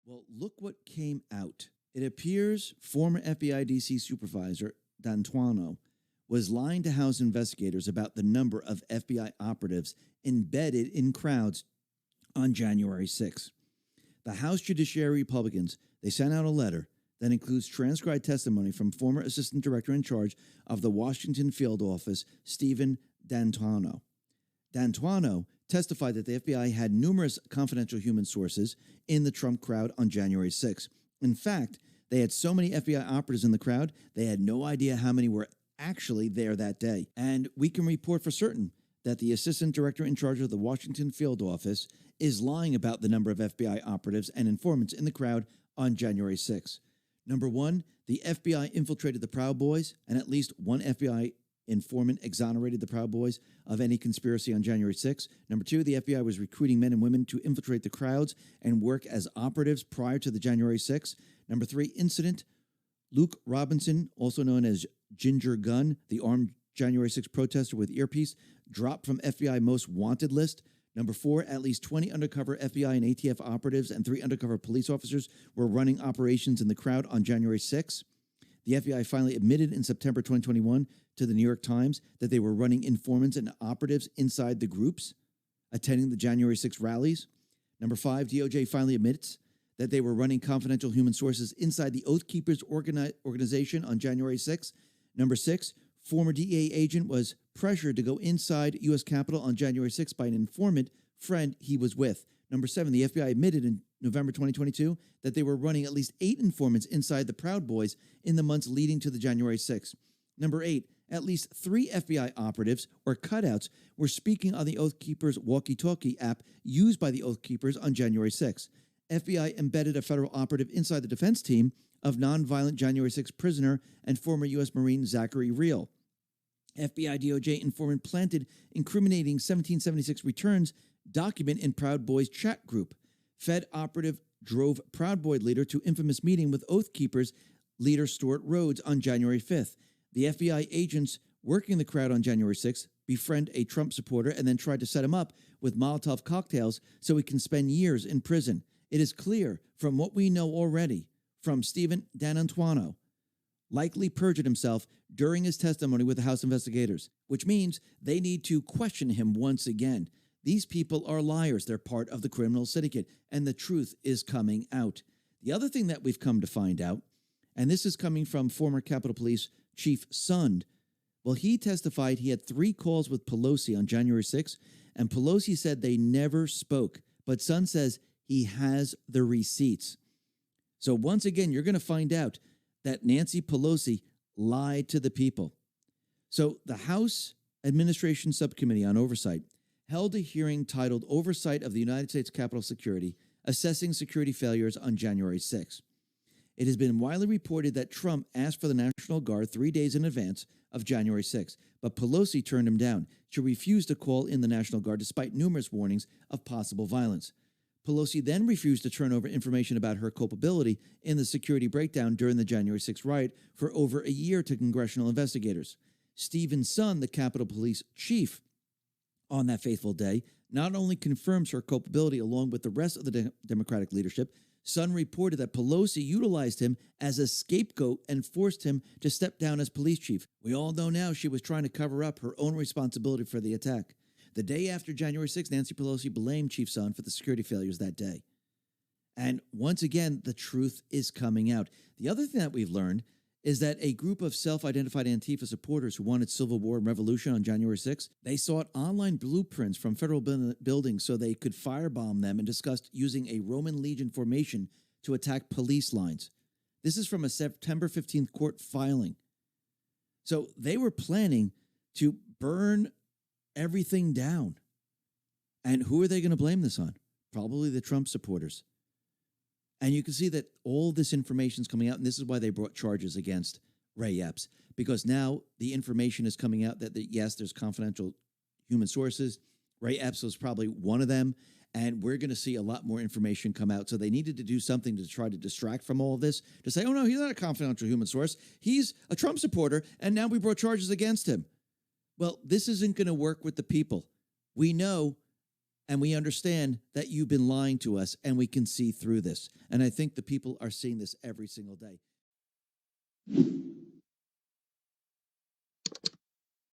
Well, look what came out. It appears former FBI DC supervisor D'Antuono was lying to House investigators about the number of FBI operatives embedded in crowds on January 6. The House Judiciary Republicans, they sent out a letter that includes transcribed testimony from former Assistant Director in charge of the Washington Field Office, Stephen D'Antuono. D'Antuono testified that the FBI had numerous confidential human sources in the Trump crowd on January 6. In fact, they had so many FBI operatives in the crowd, they had no idea how many were actually there that day. And we can report for certain that the assistant director in charge of the Washington Field Office is lying about the number of FBI operatives and informants in the crowd on January 6. Number one, the FBI infiltrated the Proud Boys, and at least one FBI informant exonerated the Proud Boys of any conspiracy on January 6. Number two, the FBI was recruiting men and women to infiltrate the crowds and work as operatives prior to the January 6. Number three incident, Luke Robinson, also known as Ginger Gunn, the armed January 6 protester with earpiece, dropped from FBI most wanted list. Number four, at least 20 undercover FBI and ATF operatives and 3 undercover police officers were running operations in the crowd on January 6. The FBI finally admitted in September 2021 to the New York Times that they were running informants and operatives inside the groups attending the January 6 rallies. Number five, DOJ finally admits that they were running confidential human sources inside the Oath Keepers organization on January 6. Number six, former DEA agent was pressured to go inside U.S. Capitol on January 6 by an informant friend he was with. Number seven, the FBI admitted in November 2022 that they were running at least 8 informants inside the Proud Boys in the months leading to the January 6. Number eight, at least 3 FBI operatives or cutouts were speaking on the Oath Keepers walkie-talkie app used by the Oath Keepers on January 6. FBI embedded a federal operative inside the defense team of nonviolent January 6 prisoner and former U.S. Marine Zachary Real. FBI DOJ informant planted incriminating 1776 returns document in Proud Boys chat group. Fed operative drove Proud Boy leader to infamous meeting with Oath Keepers leader Stuart Rhodes on January 5th. The FBI agents working the crowd on January 6th befriend a Trump supporter and then tried to set him up with Molotov cocktails so he can spend years in prison. It is clear from what we know already from Stephen D'Antuono likely perjured himself during his testimony with the House investigators, which means they need to question him once again. These people are liars. They're part of the criminal syndicate, and the truth is coming out. The other thing that we've come to find out, and this is coming from former Capitol Police Chief Sund, well, he testified he had 3 calls with Pelosi on January 6th, and Pelosi said they never spoke, but Sund says he has the receipts. So once again, you're going to find out that Nancy Pelosi lied to the people. So the House Administration Subcommittee on Oversight held a hearing titled Oversight of the United States Capitol Security, Assessing Security Failures on January 6. It has been widely reported that Trump asked for the National Guard 3 days in advance of January 6, but Pelosi turned him down. She refused to call in the National Guard despite numerous warnings of possible violence. Pelosi then refused to turn over information about her culpability in the security breakdown during the January 6 riot for over a year to congressional investigators. Stephen Sund, the Capitol Police chief, on that fateful day, not only confirms her culpability along with the rest of the Democratic leadership, Sund reported that Pelosi utilized him as a scapegoat and forced him to step down as police chief. We all know now she was trying to cover up her own responsibility for the attack. The day after January 6, Nancy Pelosi blamed Chief Sund for the security failures that day. And once again, the truth is coming out. The other thing that we've learned is that a group of self-identified Antifa supporters who wanted civil war and revolution on January 6, they sought online blueprints from federal buildings so they could firebomb them and discussed using a Roman legion formation to attack police lines. This is from a September 15th court filing. So they were planning to burn everything down. And who are they going to blame this on? Probably the Trump supporters. And you can see that all this information is coming out, and this is why they brought charges against Ray Epps, because now the information is coming out that, yes, there's confidential human sources. Ray Epps was probably one of them, and we're going to see a lot more information come out. So they needed to do something to try to distract from all of this, to say, oh, no, he's not a confidential human source. He's a Trump supporter, and now we brought charges against him. Well, this isn't going to work with the people. We know And we understand that you've been lying to us, and we can see through this. And I think the people are seeing this every single day.